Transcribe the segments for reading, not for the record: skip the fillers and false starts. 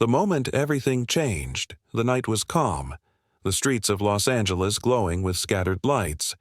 The moment everything changed, the night was calm, the streets of Los Angeles glowing with scattered lights,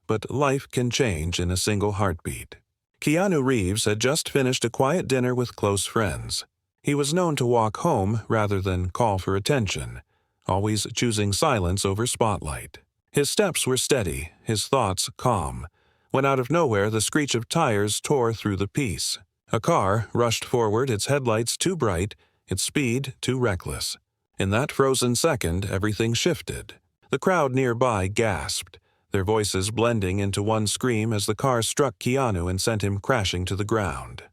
but life can change in a single heartbeat. Keanu Reeves had just finished a quiet dinner with close friends. He was known to walk home rather than call for attention, always choosing silence over spotlight. His steps were steady, his thoughts calm, when out of nowhere the screech of tires tore through the peace. A car rushed forward, its headlights too bright, its speed too reckless. In that frozen second, everything shifted. The crowd nearby gasped, their voices blending into one scream as the car struck Keanu and sent him crashing to the ground.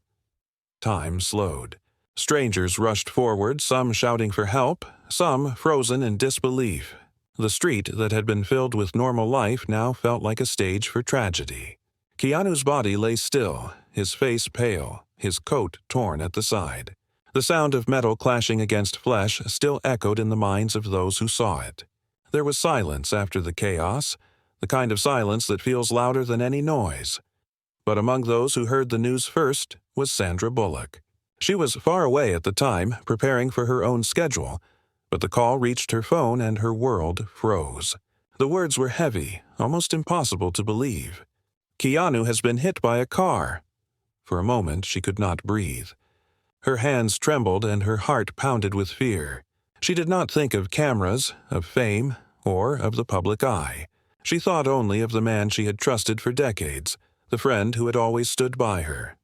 Time slowed. Strangers rushed forward, some shouting for help, some frozen in disbelief. The street that had been filled with normal life now felt like a stage for tragedy. Keanu's body lay still, his face pale, his coat torn at the side. The sound of metal clashing against flesh still echoed in the minds of those who saw it. There was silence after the chaos, the kind of silence that feels louder than any noise. But among those who heard the news first was Sandra Bullock. She was far away at the time, preparing for her own schedule, but the call reached her phone and her world froze. The words were heavy, almost impossible to believe. "Keanu has been hit by a car." For a moment she could not breathe. Her hands trembled and her heart pounded with fear. She did not think of cameras, of fame, or of the public eye. She thought only of the man she had trusted for decades, the friend who had always stood by her.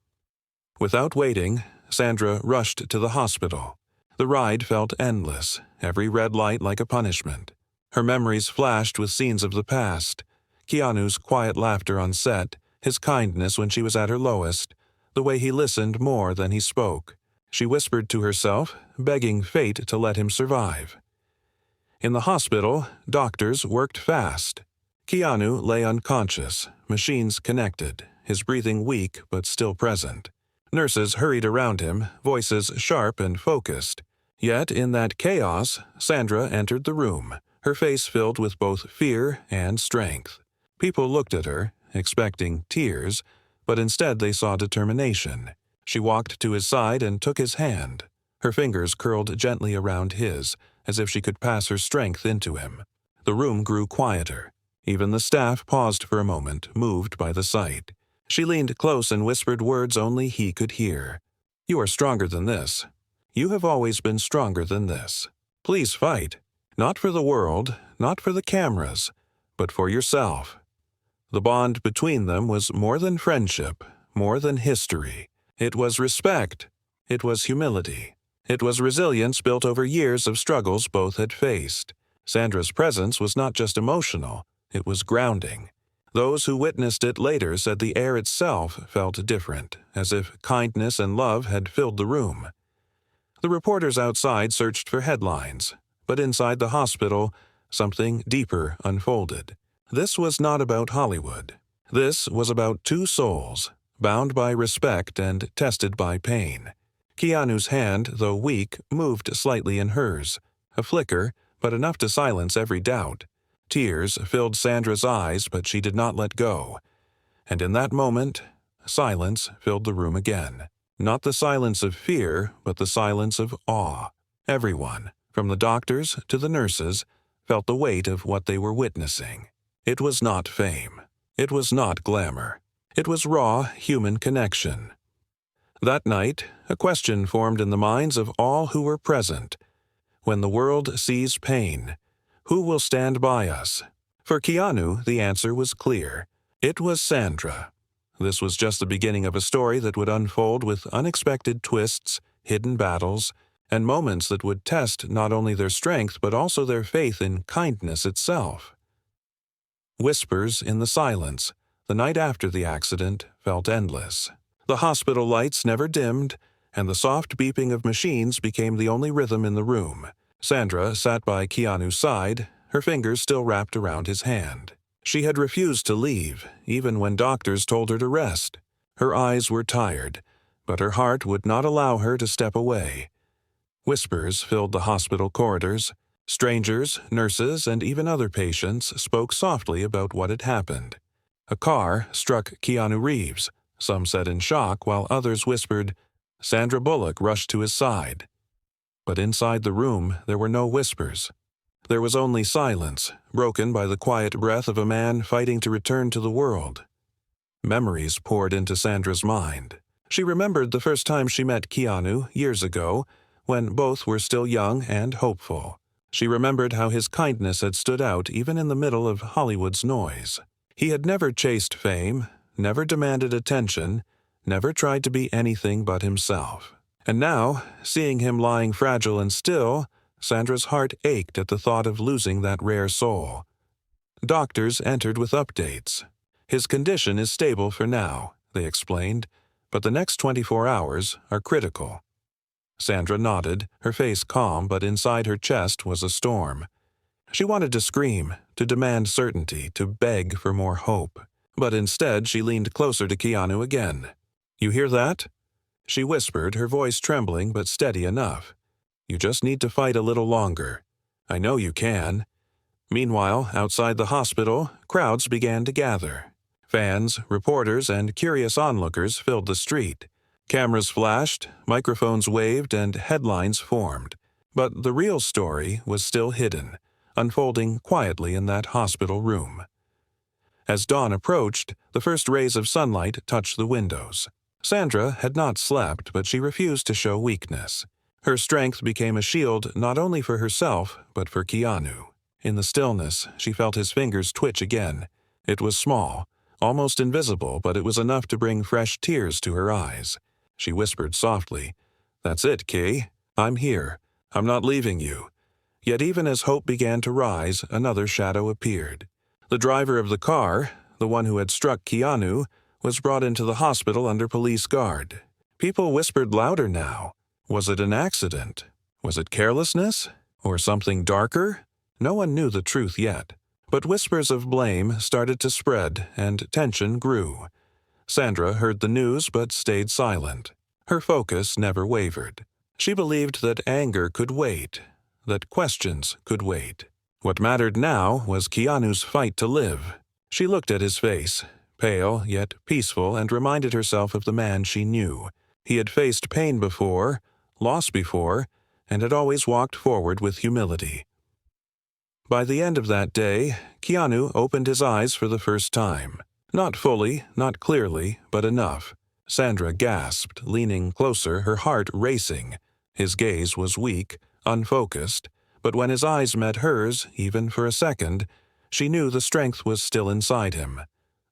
Without waiting, Sandra rushed to the hospital. The ride felt endless, every red light like a punishment. Her memories flashed with scenes of the past. Keanu's quiet laughter on set, his kindness when she was at her lowest, the way he listened more than he spoke. She whispered to herself, begging fate to let him survive. In the hospital, doctors worked fast. Keanu lay unconscious, machines connected, his breathing weak but still present. Nurses hurried around him, voices sharp and focused. Yet in that chaos, Sandra entered the room, her face filled with both fear and strength. People looked at her, expecting tears, but instead they saw determination. She walked to his side and took his hand. Her fingers curled gently around his, as if she could pass her strength into him. The room grew quieter. Even the staff paused for a moment, moved by the sight. She leaned close and whispered words only he could hear. "You are stronger than this. You have always been stronger than this. Please fight. Not for the world, not for the cameras, but for yourself." The bond between them was more than friendship, more than history. It was respect. It was humility. It was resilience built over years of struggles both had faced. Sandra's presence was not just emotional, it was grounding. Those who witnessed it later said the air itself felt different, as if kindness and love had filled the room. The reporters outside searched for headlines, but inside the hospital, something deeper unfolded. This was not about Hollywood. This was about two souls, bound by respect and tested by pain. Keanu's hand, though weak, moved slightly in hers, a flicker, but enough to silence every doubt. Tears filled Sandra's eyes, but she did not let go. And in that moment, silence filled the room again. Not the silence of fear, but the silence of awe. Everyone, from the doctors to the nurses, felt the weight of what they were witnessing. It was not fame. It was not glamour. It was raw human connection. That night, a question formed in the minds of all who were present. When the world sees pain, who will stand by us? For Keanu, the answer was clear. It was Sandra. This was just the beginning of a story that would unfold with unexpected twists, hidden battles, and moments that would test not only their strength but also their faith in kindness itself. Whispers in the silence, the night after the accident, felt endless. The hospital lights never dimmed, and the soft beeping of machines became the only rhythm in the room. Sandra sat by Keanu's side, her fingers still wrapped around his hand. She had refused to leave, even when doctors told her to rest. Her eyes were tired, but her heart would not allow her to step away. Whispers filled the hospital corridors. Strangers, nurses, and even other patients spoke softly about what had happened. A car struck Keanu Reeves, some said in shock, while others whispered, "Sandra Bullock rushed to his side." But inside the room there were no whispers. There was only silence, broken by the quiet breath of a man fighting to return to the world. Memories poured into Sandra's mind. She remembered the first time she met Keanu years ago, when both were still young and hopeful. She remembered how his kindness had stood out even in the middle of Hollywood's noise. He had never chased fame, never demanded attention, never tried to be anything but himself. And now, seeing him lying fragile and still, Sandra's heart ached at the thought of losing that rare soul. Doctors entered with updates. His condition is stable for now, they explained, but the next 24 hours are critical. Sandra nodded, her face calm, but inside her chest was a storm. She wanted to scream, to demand certainty, to beg for more hope. But instead she leaned closer to Keanu again. "You hear that?" She whispered, her voice trembling but steady enough. "You just need to fight a little longer. I know you can." Meanwhile, outside the hospital, crowds began to gather. Fans, reporters, and curious onlookers filled the street. Cameras flashed, microphones waved, and headlines formed. But the real story was still hidden, unfolding quietly in that hospital room. As dawn approached, the first rays of sunlight touched the windows. Sandra had not slept, but she refused to show weakness. Her strength became a shield not only for herself, but for Keanu. In the stillness, she felt his fingers twitch again. It was small, almost invisible, but it was enough to bring fresh tears to her eyes. She whispered softly, "That's it, Key. I'm here. I'm not leaving you." Yet even as hope began to rise, another shadow appeared. The driver of the car, the one who had struck Keanu, was brought into the hospital under police guard. People whispered louder now. Was it an accident? Was it carelessness? Or something darker? No one knew the truth yet. But whispers of blame started to spread, and tension grew. Sandra heard the news but stayed silent. Her focus never wavered. She believed that anger could wait, that questions could wait. What mattered now was Keanu's fight to live. She looked at his face, pale yet peaceful, and reminded herself of the man she knew. He had faced pain before, loss before, and had always walked forward with humility. By the end of that day, Keanu opened his eyes for the first time. Not fully, not clearly, but enough. Sandra gasped, leaning closer, her heart racing. His gaze was weak, unfocused, but when his eyes met hers, even for a second, she knew the strength was still inside him.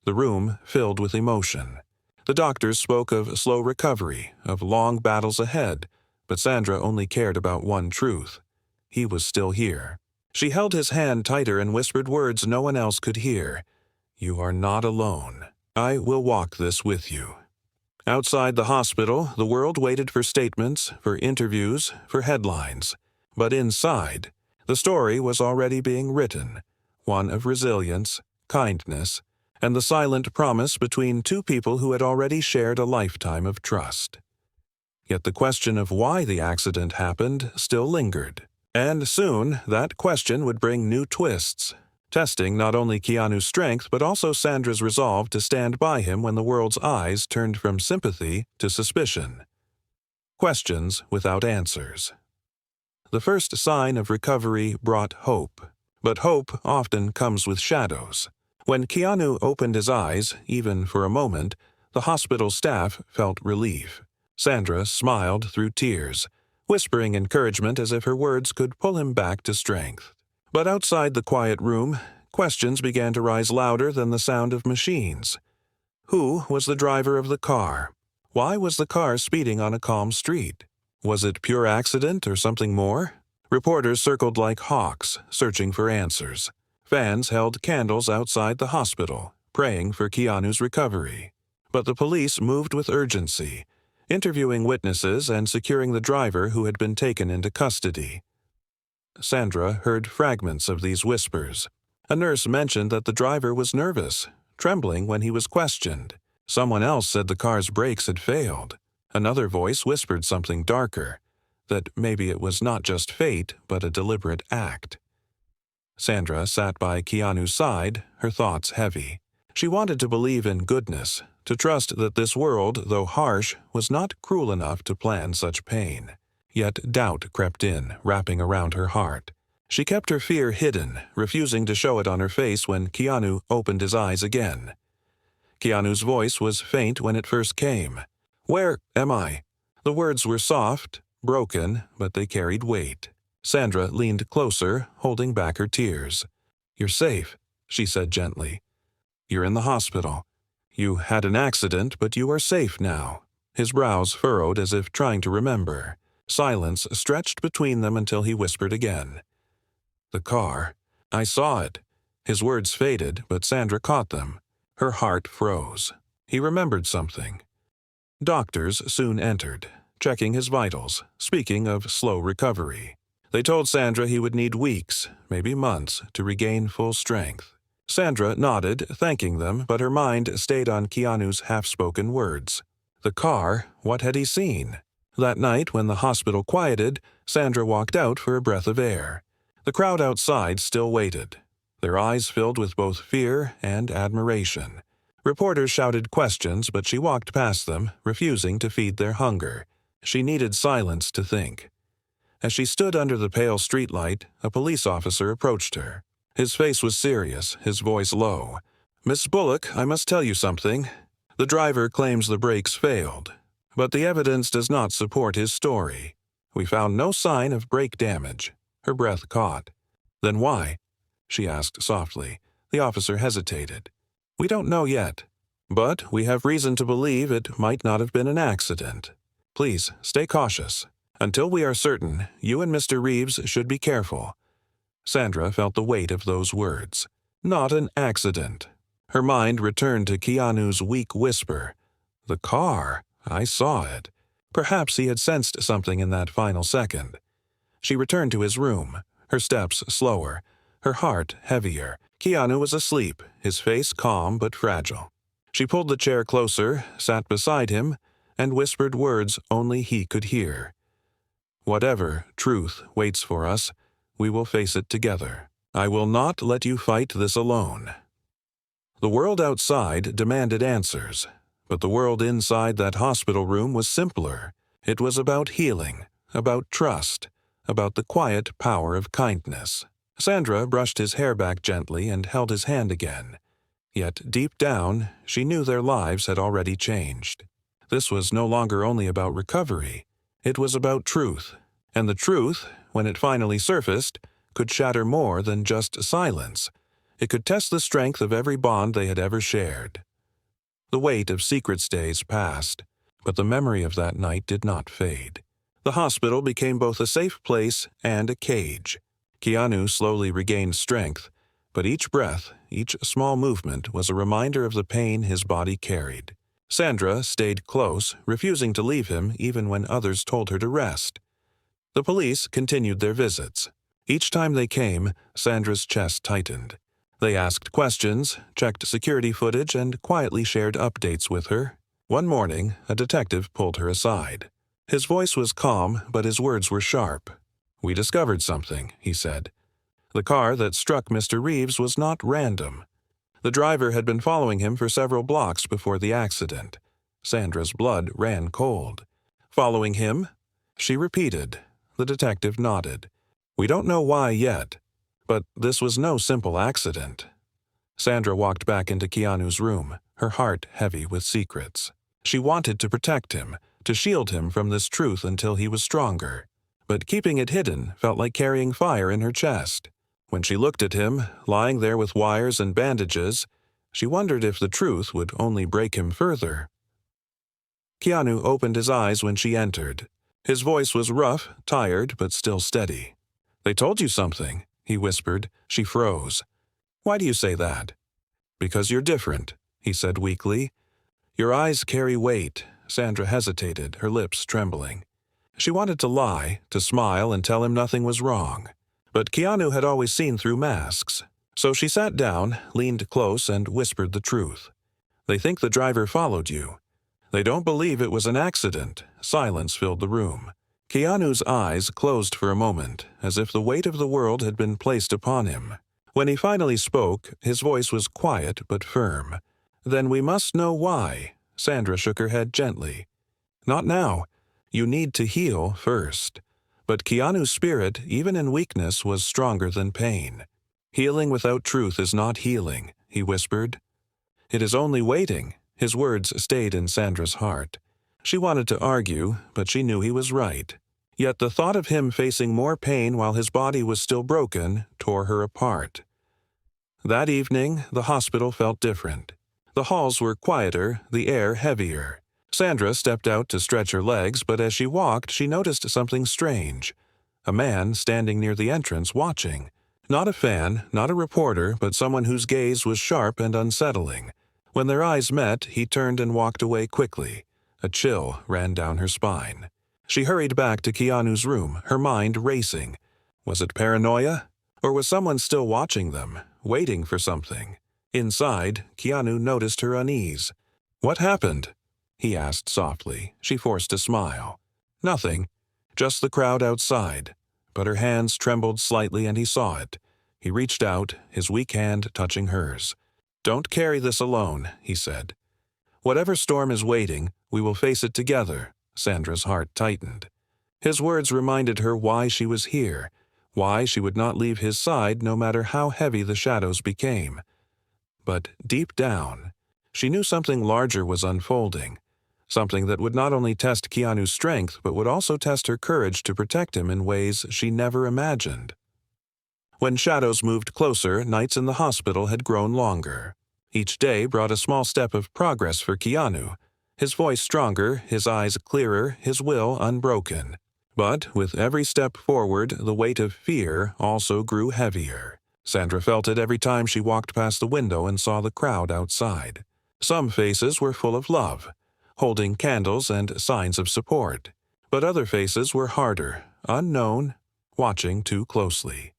The room filled with emotion. The doctors spoke of slow recovery, of long battles ahead, but Sandra only cared about one truth. He was still here. She held his hand tighter and whispered words no one else could hear. "You are not alone. I will walk this with you." Outside the hospital, the world waited for statements, for interviews, for headlines. But inside, the story was already being written, one of resilience, kindness, and the silent promise between two people who had already shared a lifetime of trust. Yet the question of why the accident happened still lingered. And soon, that question would bring new twists, testing not only Keanu's strength but also Sandra's resolve to stand by him when the world's eyes turned from sympathy to suspicion. Questions without answers. The first sign of recovery brought hope, but hope often comes with shadows. When Keanu opened his eyes, even for a moment, the hospital staff felt relief. Sandra smiled through tears, whispering encouragement as if her words could pull him back to strength. But outside the quiet room, questions began to rise louder than the sound of machines. Who was the driver of the car? Why was the car speeding on a calm street? Was it pure accident or something more? Reporters circled like hawks, searching for answers. Fans held candles outside the hospital, praying for Keanu's recovery. But the police moved with urgency, interviewing witnesses and securing the driver who had been taken into custody. Sandra heard fragments of these whispers. A nurse mentioned that the driver was nervous, trembling when he was questioned. Someone else said the car's brakes had failed. Another voice whispered something darker, that maybe it was not just fate, but a deliberate act. Sandra sat by Keanu's side, her thoughts heavy. She wanted to believe in goodness, to trust that this world, though harsh, was not cruel enough to plan such pain. Yet doubt crept in, wrapping around her heart. She kept her fear hidden, refusing to show it on her face when Keanu opened his eyes again. Keanu's voice was faint when it first came. "Where am I?" The words were soft, broken, but they carried weight. Sandra leaned closer, holding back her tears. "You're safe," she said gently. "You're in the hospital. You had an accident, but you are safe now." His brows furrowed as if trying to remember. Silence stretched between them until he whispered again. "The car. I saw it." His words faded, but Sandra caught them. Her heart froze. He remembered something. Doctors soon entered, checking his vitals, speaking of slow recovery. They told Sandra he would need weeks, maybe months, to regain full strength. Sandra nodded, thanking them, but her mind stayed on Keanu's half-spoken words. The car, what had he seen? That night, when the hospital quieted, Sandra walked out for a breath of air. The crowd outside still waited, their eyes filled with both fear and admiration. Reporters shouted questions, but she walked past them, refusing to feed their hunger. She needed silence to think. As she stood under the pale streetlight, a police officer approached her. His face was serious, his voice low. "Miss Bullock, I must tell you something. The driver claims the brakes failed, but the evidence does not support his story. We found no sign of brake damage." Her breath caught. "Then why?" she asked softly. The officer hesitated. "We don't know yet, but we have reason to believe it might not have been an accident. Please, stay cautious. Until we are certain, you and Mr. Reeves should be careful." Sandra felt the weight of those words. Not an accident. Her mind returned to Keanu's weak whisper. "The car. I saw it." Perhaps he had sensed something in that final second. She returned to his room, her steps slower, her heart heavier. Keanu was asleep, his face calm but fragile. She pulled the chair closer, sat beside him, and whispered words only he could hear. "Whatever truth waits for us, we will face it together. I will not let you fight this alone." The world outside demanded answers, but the world inside that hospital room was simpler. It was about healing, about trust, about the quiet power of kindness. Sandra brushed his hair back gently and held his hand again. Yet deep down, she knew their lives had already changed. This was no longer only about recovery. It was about truth, and the truth, when it finally surfaced, could shatter more than just silence. It could test the strength of every bond they had ever shared. The weight of secrets days passed, but the memory of that night did not fade. The hospital became both a safe place and a cage. Keanu slowly regained strength, but each breath, each small movement was a reminder of the pain his body carried. Sandra stayed close, refusing to leave him even when others told her to rest. The police continued their visits. Each time they came, Sandra's chest tightened. They asked questions, checked security footage, and quietly shared updates with her. One morning, a detective pulled her aside. His voice was calm, but his words were sharp. "We discovered something," he said. The car that struck Mr. Reeves was not random. The driver had been following him for several blocks before the accident. Sandra's blood ran cold. "Following him?" She repeated. The detective nodded. "We don't know why yet, but this was no simple accident." Sandra walked back into Keanu's room, her heart heavy with secrets. She wanted to protect him, to shield him from this truth until he was stronger. But keeping it hidden felt like carrying fire in her chest. When she looked at him, lying there with wires and bandages, she wondered if the truth would only break him further. Keanu opened his eyes when she entered. His voice was rough, tired, but still steady. "They told you something," he whispered. She froze. "Why do you say that?" "Because you're different," he said weakly. "Your eyes carry weight." Sandra hesitated, her lips trembling. She wanted to lie, to smile and tell him nothing was wrong. But Keanu had always seen through masks. So she sat down, leaned close, and whispered the truth. "They think the driver followed you. They don't believe it was an accident." Silence filled the room. Keanu's eyes closed for a moment, as if the weight of the world had been placed upon him. When he finally spoke, his voice was quiet but firm. "Then we must know why." Sandra shook her head gently. "Not now. You need to heal first." But Keanu's spirit, even in weakness, was stronger than pain. "Healing without truth is not healing," he whispered. "It is only waiting." His words stayed in Sandra's heart. She wanted to argue, but she knew he was right. Yet the thought of him facing more pain while his body was still broken tore her apart. That evening, the hospital felt different. The halls were quieter, the air heavier. Sandra stepped out to stretch her legs, but as she walked, she noticed something strange. A man standing near the entrance watching. Not a fan, not a reporter, but someone whose gaze was sharp and unsettling. When their eyes met, he turned and walked away quickly. A chill ran down her spine. She hurried back to Keanu's room, her mind racing. Was it paranoia? Or was someone still watching them, waiting for something? Inside, Keanu noticed her unease. "What happened?" he asked softly. She forced a smile. "Nothing. Just the crowd outside." But her hands trembled slightly and he saw it. He reached out, his weak hand touching hers. "Don't carry this alone," he said. "Whatever storm is waiting, we will face it together." Sandra's heart tightened. His words reminded her why she was here, why she would not leave his side no matter how heavy the shadows became. But deep down, she knew something larger was unfolding, something that would not only test Keanu's strength but would also test her courage to protect him in ways she never imagined. When shadows moved closer, nights in the hospital had grown longer. Each day brought a small step of progress for Keanu, his voice stronger, his eyes clearer, his will unbroken. But with every step forward, the weight of fear also grew heavier. Sandra felt it every time she walked past the window and saw the crowd outside. Some faces were full of love, holding candles and signs of support. But other faces were harder, unknown, watching too closely.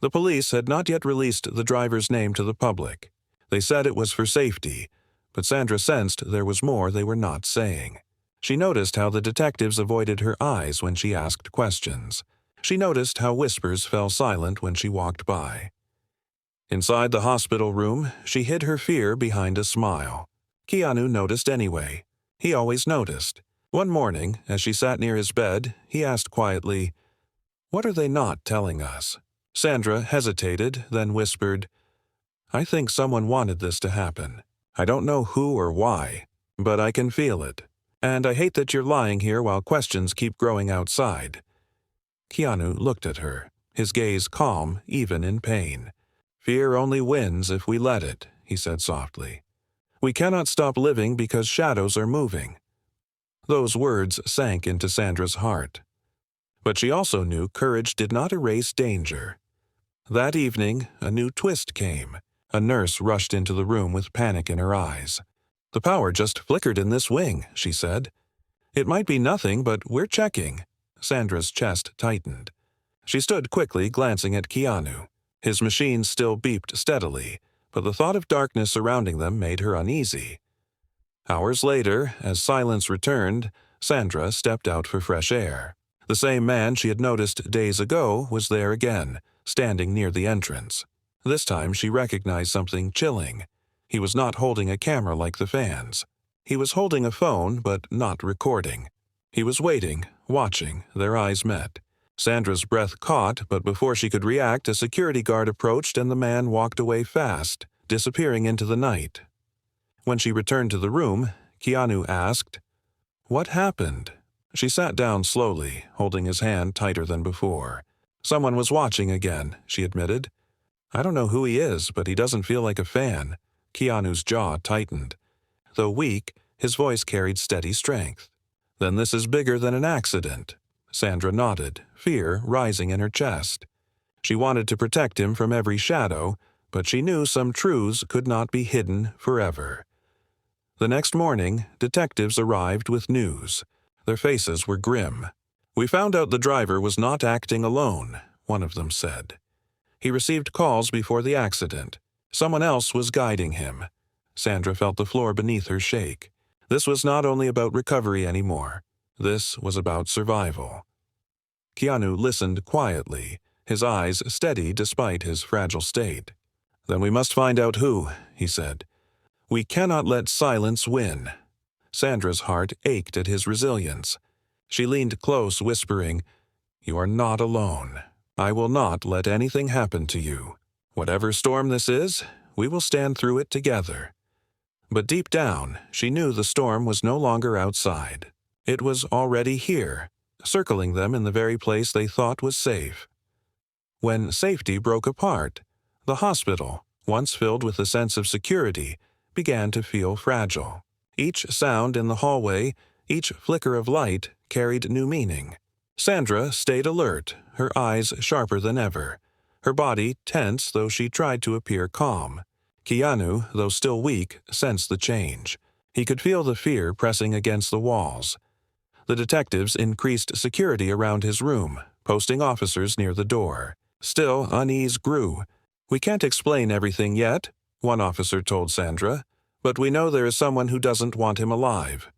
The police had not yet released the driver's name to the public. They said it was for safety, but Sandra sensed there was more they were not saying. She noticed how the detectives avoided her eyes when she asked questions. She noticed how whispers fell silent when she walked by. Inside the hospital room, she hid her fear behind a smile. Keanu noticed anyway. He always noticed. One morning, as she sat near his bed, he asked quietly, "What are they not telling us?" Sandra hesitated, then whispered, "I think someone wanted this to happen. I don't know who or why, but I can feel it. And I hate that you're lying here while questions keep growing outside." Keanu looked at her, his gaze calm even in pain. "Fear only wins if we let it," he said softly. "We cannot stop living because shadows are moving." Those words sank into Sandra's heart. But she also knew courage did not erase danger. That evening, a new twist came. A nurse rushed into the room with panic in her eyes. "The power just flickered in this wing," she said. "It might be nothing, but we're checking." Sandra's chest tightened. She stood quickly, glancing at Keanu. His machine still beeped steadily, but the thought of darkness surrounding them made her uneasy. Hours later, as silence returned, Sandra stepped out for fresh air. The same man she had noticed days ago was there again, standing near the entrance. This time she recognized something chilling. He was not holding a camera like the fans. He was holding a phone, but not recording. He was waiting, watching. Their eyes met. Sandra's breath caught, but before she could react, a security guard approached and the man walked away fast, disappearing into the night. When she returned to the room, Keanu asked, "What happened?" She sat down slowly, holding his hand tighter than before. "Someone was watching again," she admitted. "I don't know who he is, but he doesn't feel like a fan." Keanu's jaw tightened. Though weak, his voice carried steady strength. "Then this is bigger than an accident." Sandra nodded, fear rising in her chest. She wanted to protect him from every shadow, but she knew some truths could not be hidden forever. The next morning, detectives arrived with news. Their faces were grim. "We found out the driver was not acting alone," one of them said. "He received calls before the accident. Someone else was guiding him." Sandra felt the floor beneath her shake. This was not only about recovery anymore. This was about survival. Keanu listened quietly, his eyes steady despite his fragile state. "Then we must find out who," he said. "We cannot let silence win." Sandra's heart ached at his resilience. She leaned close, whispering, You are not alone. I will not let anything happen to you. Whatever storm this is, we will stand through it together." But deep down, she knew the storm was no longer outside. It was already here, circling them in the very place they thought was safe. When safety broke apart, the hospital, once filled with a sense of security, began to feel fragile. Each sound in the hallway, each flicker of light, carried new meaning. Sandra stayed alert, her eyes sharper than ever, her body tense though she tried to appear calm. Keanu, though still weak, sensed the change. He could feel the fear pressing against the walls. The detectives increased security around his room, posting officers near the door. Still, unease grew. "We can't explain everything yet," one officer told Sandra, "but we know there is someone who doesn't want him alive.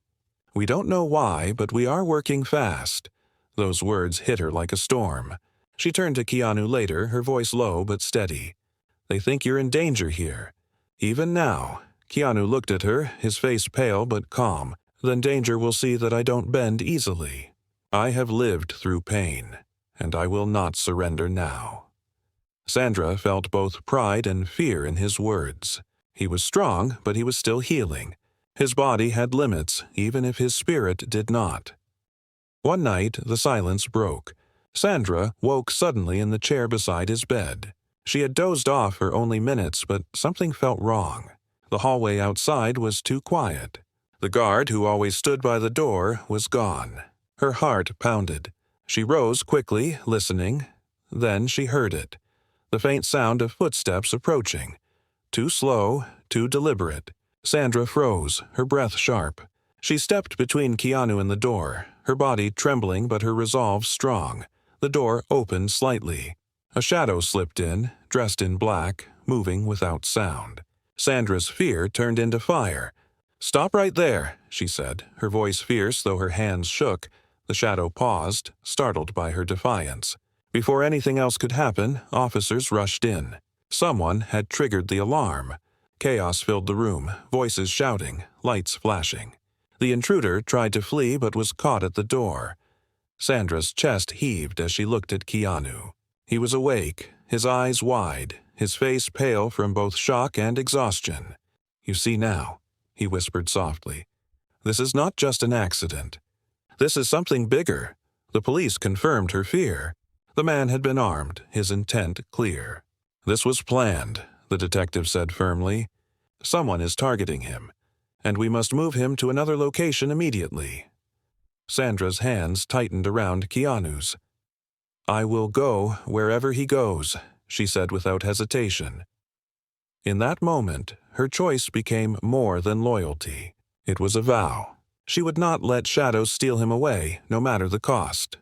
We don't know why, but we are working fast." Those words hit her like a storm. She turned to Keanu later, her voice low but steady. "They think you're in danger here. Even now." Keanu looked at her, his face pale but calm. "Then danger will see that I don't bend easily. I have lived through pain, and I will not surrender now." Sandra felt both pride and fear in his words. He was strong, but he was still healing. His body had limits, even if his spirit did not. One night, the silence broke. Sandra woke suddenly in the chair beside his bed. She had dozed off for only minutes, but something felt wrong. The hallway outside was too quiet. The guard, who always stood by the door, was gone. Her heart pounded. She rose quickly, listening. Then she heard it. The faint sound of footsteps approaching. Too slow, too deliberate. Sandra froze, her breath sharp. She stepped between Keanu and the door, her body trembling but her resolve strong. The door opened slightly. A shadow slipped in, dressed in black, moving without sound. Sandra's fear turned into fire. "Stop right there," she said, her voice fierce though her hands shook. The shadow paused, startled by her defiance. Before anything else could happen, officers rushed in. Someone had triggered the alarm. Chaos filled the room, voices shouting, lights flashing. The intruder tried to flee but was caught at the door. Sandra's chest heaved as she looked at Keanu. He was awake, his eyes wide, his face pale from both shock and exhaustion. "You see now," he whispered softly. "This is not just an accident. This is something bigger." The police confirmed her fear. The man had been armed, his intent clear. "This was planned," the detective said firmly. "Someone is targeting him, and we must move him to another location immediately." Sandra's hands tightened around Keanu's. "I will go wherever he goes," she said without hesitation. In that moment, her choice became more than loyalty. It was a vow. She would not let shadows steal him away, no matter the cost.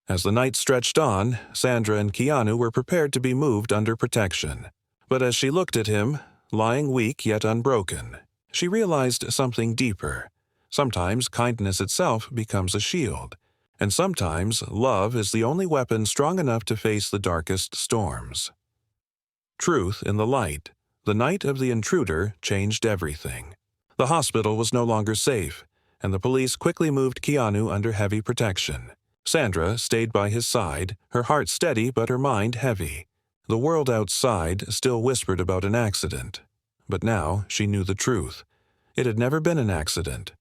As the night stretched on, Sandra and Keanu were prepared to be moved under protection. But as she looked at him, lying weak yet unbroken, she realized something deeper. Sometimes kindness itself becomes a shield, and sometimes love is the only weapon strong enough to face the darkest storms. Truth in the light. The night of the intruder changed everything. The hospital was no longer safe, and the police quickly moved Keanu under heavy protection. Sandra stayed by his side, her heart steady but her mind heavy. The world outside still whispered about an accident, but now she knew the truth. It had never been an accident.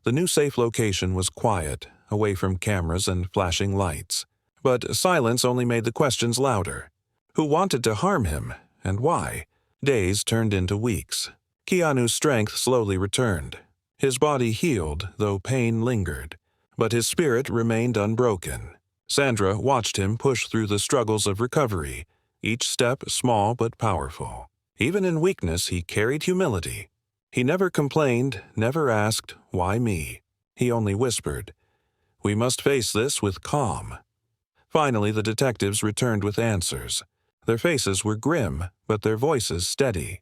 The new safe location was quiet, away from cameras and flashing lights. But silence only made the questions louder. Who wanted to harm him, and why? Days turned into weeks. Keanu's strength slowly returned. His body healed, though pain lingered. But his spirit remained unbroken. Sandra watched him push through the struggles of recovery, each step small but powerful. Even in weakness, he carried humility. He never complained, never asked, "Why me?" He only whispered, "We must face this with calm." Finally, the detectives returned with answers. Their faces were grim, but their voices steady.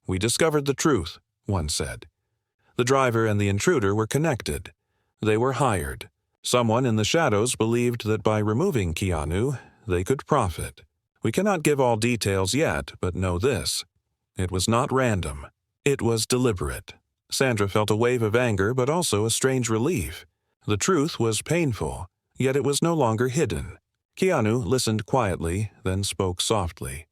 "We discovered the truth," one said. The driver and the intruder were connected. They were hired. Someone in the shadows believed that by removing Keanu, they could profit. We cannot give all details yet, but know this. It was not random. It was deliberate. Sandra felt a wave of anger, but also a strange relief. The truth was painful, yet it was no longer hidden. Keanu listened quietly, then spoke softly.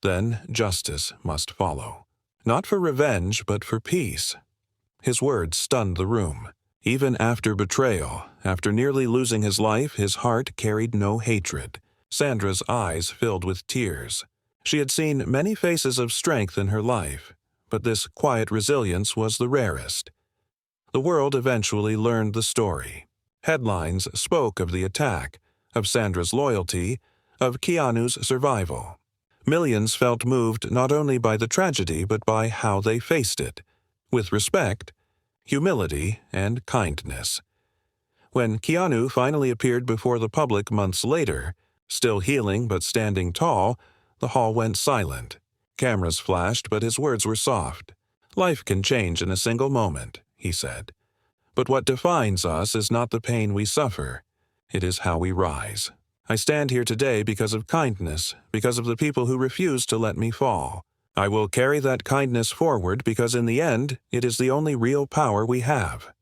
Then justice must follow. Not for revenge, but for peace. His words stunned the room. Even after betrayal, after nearly losing his life, his heart carried no hatred. Sandra's eyes filled with tears. She had seen many faces of strength in her life, but this quiet resilience was the rarest. The world eventually learned the story. Headlines spoke of the attack, of Sandra's loyalty, of Keanu's survival. Millions felt moved not only by the tragedy but by how they faced it, with respect, humility, and kindness. When Keanu finally appeared before the public months later, still healing but standing tall, the hall went silent. Cameras flashed, but his words were soft. "Life can change in a single moment," he said. "But what defines us is not the pain we suffer. It is how we rise. I stand here today because of kindness, because of the people who refused to let me fall. I will carry that kindness forward because in the end, it is the only real power we have."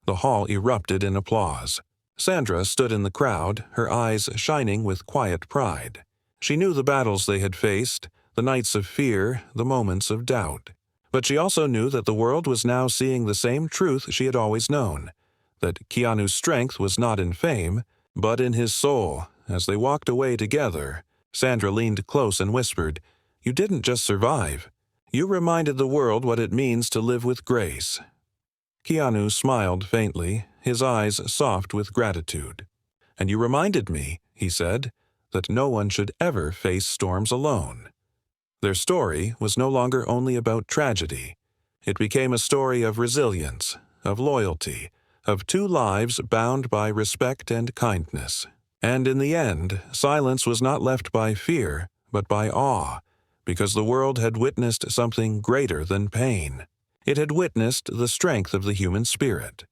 The hall erupted in applause. Sandra stood in the crowd, her eyes shining with quiet pride. She knew the battles they had faced, the nights of fear, the moments of doubt. But she also knew that the world was now seeing the same truth she had always known, that Keanu's strength was not in fame, but in his soul. As they walked away together, Sandra leaned close and whispered, "You didn't just survive. You reminded the world what it means to live with grace." Keanu smiled faintly, his eyes soft with gratitude. "And you reminded me," he said, "that no one should ever face storms alone." Their story was no longer only about tragedy. It became a story of resilience, of loyalty, of two lives bound by respect and kindness. And in the end, silence was not left by fear, but by awe, because the world had witnessed something greater than pain. It had witnessed the strength of the human spirit.